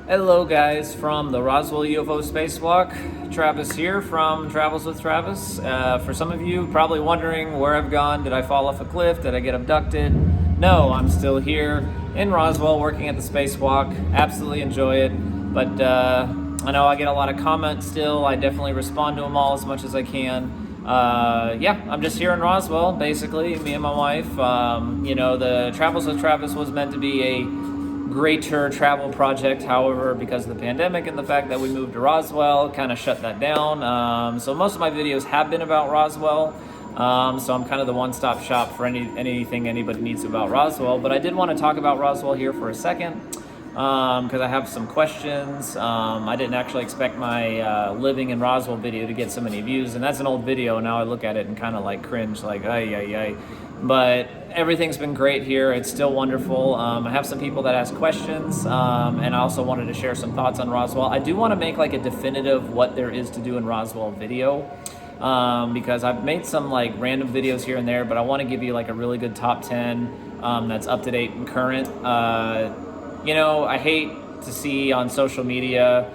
Hello guys from the Roswell UFO Spacewalk. Travis here from Travels with Travis. For some of you probably wondering where I've gone. Did I fall off a cliff? Did I get abducted? No, I'm still here in Roswell working at the spacewalk. Absolutely enjoy it. But I know I get a lot of comments still. I definitely respond to them all as much as I can. Yeah, I'm just here in Roswell, basically, me and my wife. The Travels with Travis was meant to be a greater travel project. However, because of the pandemic and the fact that we moved to Roswell, kind of shut that down. So most of my videos have been about Roswell. So I'm kind of the one-stop shop for anything anybody needs about Roswell. But I did want to talk about Roswell here for a second because I have some questions. I didn't actually expect my living in Roswell video to get so many views, and that's an old video. Now I look at it and kind of like cringe, like ay. But everything's been great here. It's still wonderful. I have some people that ask questions, and I also wanted to share some thoughts on Roswell. I do want to make like a definitive what there is to do in Roswell video, because I've made some like random videos here and there, but I want to give you like a really good top 10 that's up to date and current. I hate to see on social media,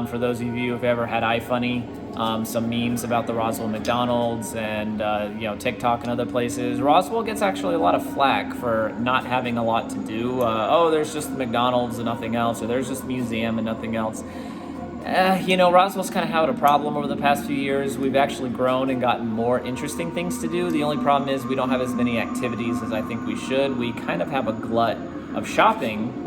for those of you who've ever had iFunny, some memes about the Roswell McDonald's and TikTok and other places. Roswell gets actually a lot of flack for not having a lot to do. There's just the McDonald's and nothing else, or there's just the museum and nothing else. Roswell's kind of had a problem over the past few years. We've actually grown and gotten more interesting things to do. The only problem is we don't have as many activities as I think we should. We kind of have a glut of shopping.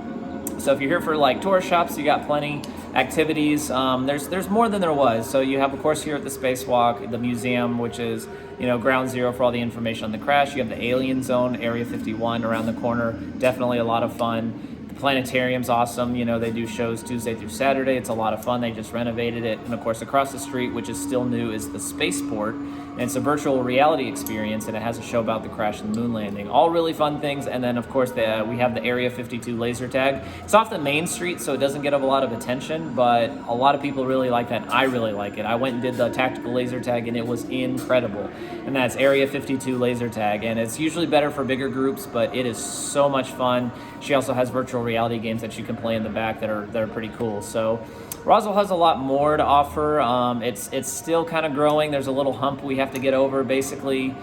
So if you're here for like tourist shops, you got plenty. Activities, there's more than there was. So you have, of course, here at the spacewalk, the museum, which is ground zero for all the information on the crash. You have the alien zone, Area 51 around the corner. Definitely a lot of fun. The planetarium's awesome. They do shows Tuesday through Saturday. It's a lot of fun. They just renovated it. And of course, across the street, which is still new, is the spaceport. And it's a virtual reality experience, and it has a show about the crash and the moon landing. All really fun things. And then, of course, we have the Area 52 laser tag. It's off the main street, so it doesn't get a lot of attention, but a lot of people really like that. I really like it. I went and did the tactical laser tag, and it was incredible. And that's Area 52 laser tag. And it's usually better for bigger groups, but it is so much fun. She also has virtual reality games that you can play in the back that are pretty cool. So Roswell has a lot more to offer. It's still kind of growing. There's a little hump we have to get over. Basically,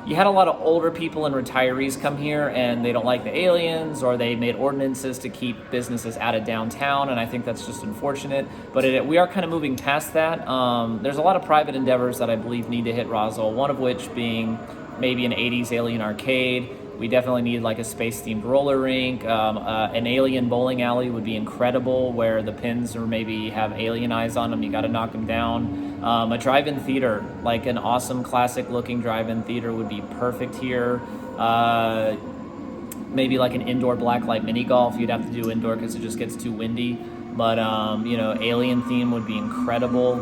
you had a lot of older people and retirees come here, and they don't like the aliens, or they made ordinances to keep businesses out of downtown, and I think that's just unfortunate. But we are kind of moving past that. There's a lot of private endeavors that I believe need to hit Roswell, one of which being maybe an 80s alien arcade. We definitely need like a space-themed roller rink. An alien bowling alley would be incredible, where the pins or maybe have alien eyes on them. You got to knock them down. A drive-in theater, like an awesome classic-looking drive-in theater, would be perfect here. Maybe like an indoor blacklight mini golf. You'd have to do indoor because it just gets too windy. But, alien theme would be incredible.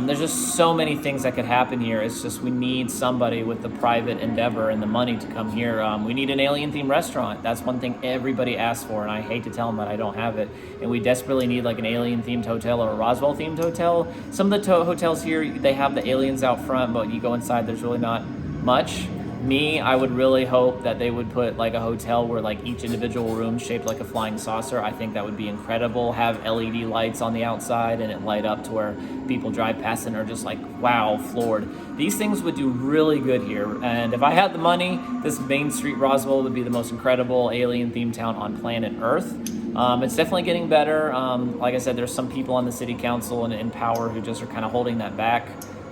There's just so many things that could happen here. It's just we need somebody with the private endeavor and the money to come here. We need an alien themed restaurant. That's one thing everybody asks for, and I hate to tell them that I don't have it. And we desperately need like an alien themed hotel or a Roswell themed hotel. Some of the hotels here, they have the aliens out front, but you go inside, there's really not much. I would really hope that they would put like a hotel where like each individual room shaped like a flying saucer. I think that would be incredible. Have LED lights on the outside and it light up to where people drive past and are just like, wow, floored. These things would do really good here. And if I had the money, this Main Street Roswell would be the most incredible alien themed town on planet Earth. It's definitely getting better. Like I said, there's some people on the city council and in power who just are kind of holding that back.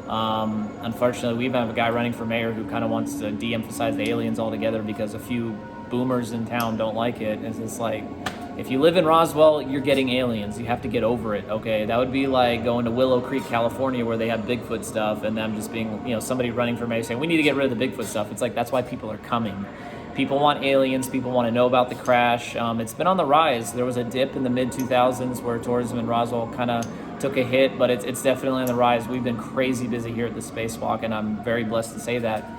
Unfortunately, we even have a guy running for mayor who kind of wants to de-emphasize the aliens altogether because a few boomers in town don't like it. It's just like, if you live in Roswell, you're getting aliens. You have to get over it, okay? That would be like going to Willow Creek, California, where they have Bigfoot stuff, and them just being, somebody running for mayor saying, we need to get rid of the Bigfoot stuff. It's like, that's why people are coming. People want aliens. People want to know about the crash. It's been on the rise. There was a dip in the mid-2000s where tourism in Roswell kind of took a hit, but it's definitely on the rise. We've been crazy busy here at the spacewalk, and I'm very blessed to say that.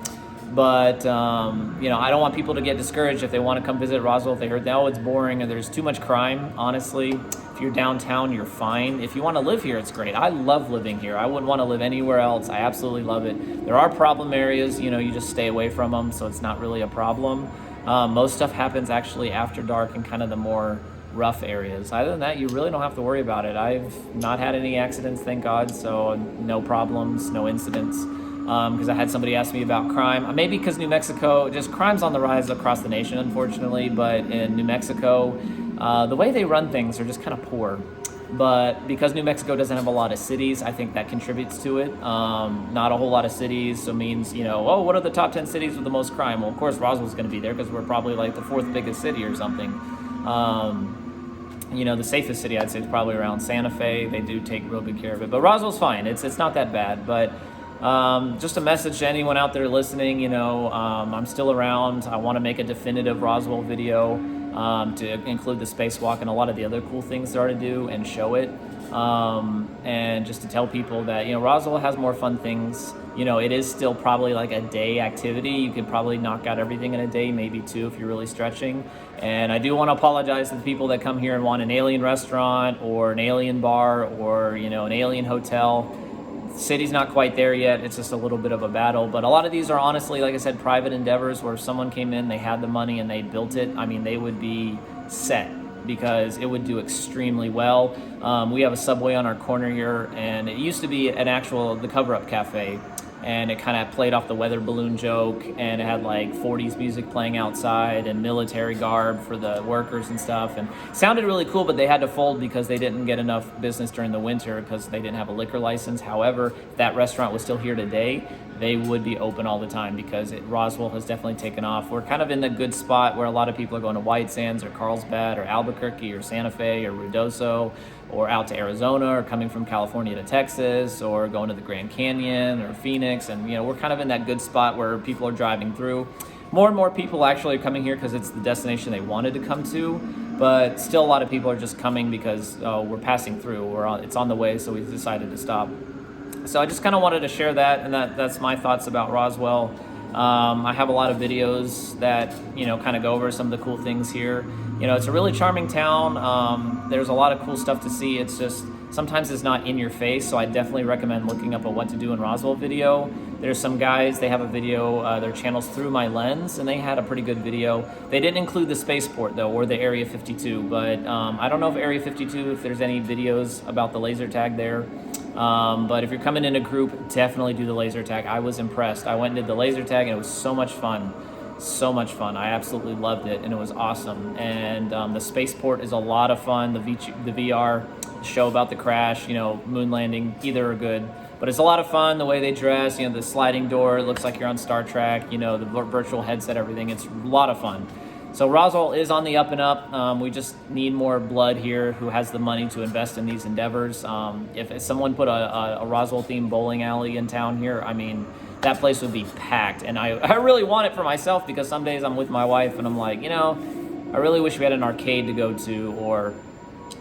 But, I don't want people to get discouraged if they want to come visit Roswell, if they heard that, oh, it's boring, and there's too much crime. Honestly, if you're downtown, you're fine. If you want to live here, it's great. I love living here. I wouldn't want to live anywhere else. I absolutely love it. There are problem areas, you just stay away from them, so it's not really a problem. Most stuff happens actually after dark and kind of the more rough areas. Other than that, you really don't have to worry about it. I've not had any accidents, thank God, so no problems, no incidents. Because I had somebody ask me about crime. Maybe because New Mexico, just crime's on the rise across the nation, unfortunately, but in New Mexico, the way they run things are just kind of poor. But because New Mexico doesn't have a lot of cities, I think that contributes to it. Not a whole lot of cities, so means, oh, what are the top 10 cities with the most crime? Well, of course, Roswell's going to be there because we're probably like the 4th biggest city or something. The safest city I'd say is probably around Santa Fe. They do take real good care of it. But Roswell's fine. It's not that bad. But just a message to anyone out there listening, I'm still around. I want to make a definitive Roswell video. To include the spacewalk and a lot of the other cool things there are to do and show it. And just to tell people that, Roswell has more fun things. It is still probably like a day activity. You could probably knock out everything in a day, maybe 2 if you're really stretching. And I do want to apologize to the people that come here and want an alien restaurant or an alien bar or, an alien hotel. City's not quite there yet. It's just a little bit of a battle. But a lot of these are honestly, like I said, private endeavors where if someone came in, they had the money and they built it. I mean, they would be set because it would do extremely well. We have a Subway on our corner here, and it used to be the cover-up cafe. And it kind of played off the weather balloon joke, and it had like 40s music playing outside and military garb for the workers and stuff, and it sounded really cool, but they had to fold because they didn't get enough business during the winter because they didn't have a liquor license. However, if that restaurant was still here today, they would be open all the time because Roswell has definitely taken off. We're kind of in the good spot where a lot of people are going to White Sands or Carlsbad or Albuquerque or Santa Fe or Ruidoso or out to Arizona or coming from California to Texas or going to the Grand Canyon or Phoenix. And, we're kind of in that good spot where people are driving through. More and more people actually are coming here because it's the destination they wanted to come to. But still a lot of people are just coming because we're passing through. It's on the way, so we decided to stop. So I just kind of wanted to share that, and that's my thoughts about Roswell. I have a lot of videos that, kind of go over some of the cool things here. It's a really charming town. There's a lot of cool stuff to see. It's just, sometimes it's not in your face, so I definitely recommend looking up a What to Do in Roswell video. There's some guys, they have a video, their channel's Through My Lens, and they had a pretty good video. They didn't include the spaceport, though, or the Area 52, but I don't know if Area 52, if there's any videos about the laser tag there. But if you're coming in a group, definitely do the laser tag. I was impressed. I went and did the laser tag, and it was so much fun. So much fun. I absolutely loved it, and it was awesome. And the spaceport is a lot of fun. The VR show about the crash, moon landing, either are good. But it's a lot of fun, the way they dress, the sliding door, it looks like you're on Star Trek, the virtual headset, everything. It's a lot of fun. So Roswell is on the up and up. We just need more blood here who has the money to invest in these endeavors. If someone put a Roswell-themed bowling alley in town here, I mean, that place would be packed. And I really want it for myself because some days I'm with my wife and I'm like, I really wish we had an arcade to go to or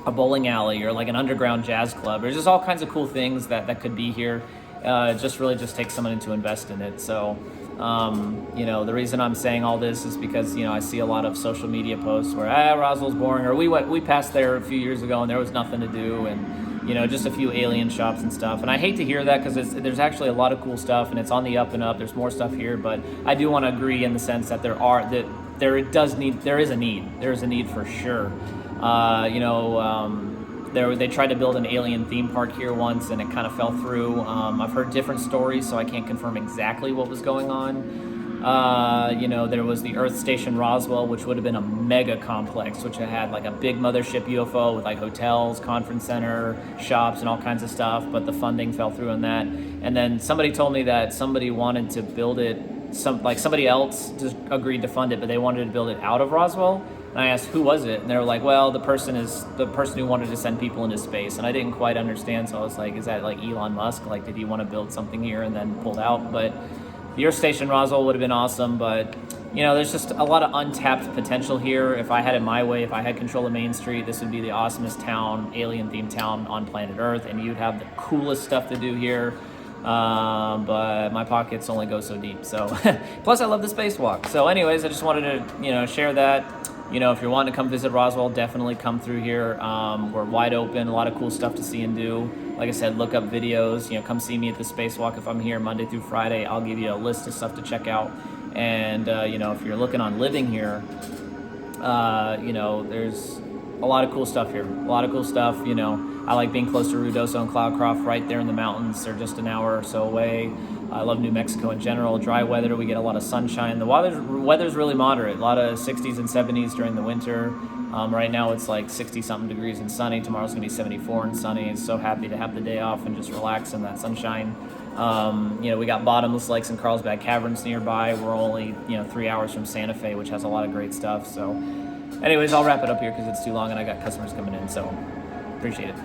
a bowling alley or like an underground jazz club. There's just all kinds of cool things that could be here. Just takes someone to invest in it. So, the reason I'm saying all this is because, I see a lot of social media posts where, Roswell's boring, or we passed there a few years ago and there was nothing to do, and, just a few alien shops and stuff. And I hate to hear that because there's actually a lot of cool stuff and it's on the up and up. There's more stuff here, but I do want to agree in the sense that there is a need. There is a need for sure. They tried to build an alien theme park here once and it kind of fell through. I've heard different stories, so I can't confirm exactly what was going on. There was the Earth Station Roswell, which would have been a mega complex, which had like a big mothership UFO with like hotels, conference center, shops, and all kinds of stuff, but the funding fell through on that. And then somebody told me that somebody wanted to build it, somebody else just agreed to fund it, but they wanted to build it out of Roswell. And I asked, who was it? And they were like, well, the person who wanted to send people into space. And I didn't quite understand, so I was like, is that like Elon Musk? Like, did he want to build something here and then pulled out? But the Earth Station Roswell would have been awesome, but, there's just a lot of untapped potential here. If I had it my way, if I had control of Main Street, this would be the awesomest town, alien-themed town on planet Earth, and you'd have the coolest stuff to do here. But my pockets only go so deep. So, plus I love the spacewalk. So anyways, I just wanted to, share that. If you're wanting to come visit Roswell, definitely come through here. We're wide open, a lot of cool stuff to see and do. Like I said, look up videos, come see me at the spacewalk. If I'm here Monday through Friday, I'll give you a list of stuff to check out. And, if you're looking on living here, there's a lot of cool stuff here. A lot of cool stuff. You know, I like being close to Ruidoso and Cloudcroft, right there in the mountains. They're just an hour or so away. I love New Mexico in general. Dry weather, we get a lot of sunshine. The weather's really moderate. A lot of 60s and 70s during the winter. Right now it's like 60-something degrees and sunny. Tomorrow's going to be 74 and sunny. So happy to have the day off and just relax in that sunshine. You know, we got bottomless lakes and Carlsbad Caverns nearby. We're only, 3 hours from Santa Fe, which has a lot of great stuff. So anyways, I'll wrap it up here because it's too long and I got customers coming in. So appreciate it.